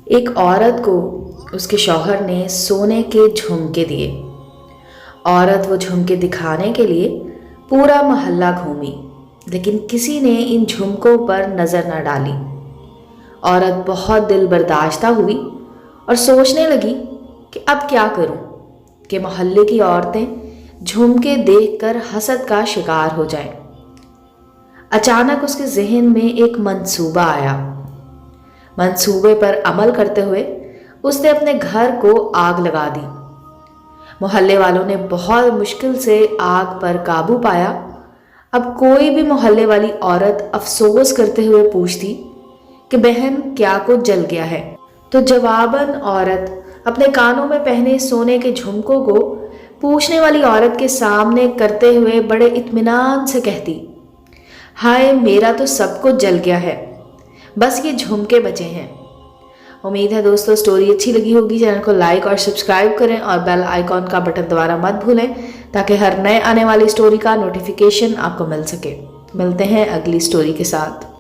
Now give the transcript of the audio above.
ایک عورت کو اس کے شوہر نے سونے کے جھمکے دیے۔ عورت وہ جھمکے دکھانے کے لیے پورا محلہ گھومی، لیکن کسی نے ان جھمکوں پر نظر نہ ڈالی۔ عورت بہت دل برداشتہ ہوئی اور سوچنے لگی کہ اب کیا کروں کہ محلے کی عورتیں جھمکے دیکھ کر حسد کا شکار ہو جائیں۔ اچانک اس کے ذہن میں ایک منصوبہ آیا۔ منصوبے پر عمل کرتے ہوئے اس نے اپنے گھر کو آگ لگا دی۔ محلے والوں نے بہت مشکل سے آگ پر قابو پایا۔ اب کوئی بھی محلے والی عورت افسوس کرتے ہوئے پوچھتی کہ بہن کیا کچھ جل گیا ہے، تو جواباً عورت اپنے کانوں میں پہنے سونے کے جھمکوں کو پوچھنے والی عورت کے سامنے کرتے ہوئے بڑے اطمینان سے کہتی، ہائے میرا تو سب کچھ جل گیا ہے، بس یہ جھمکے بچے ہیں۔ امید ہے دوستو سٹوری اچھی لگی ہوگی۔ چینل کو لائک اور سبسکرائب کریں اور بیل آئیکن کا بٹن دوبارہ مت بھولیں تاکہ ہر نئے آنے والی سٹوری کا نوٹیفیکیشن آپ کو مل سکے۔ ملتے ہیں اگلی سٹوری کے ساتھ۔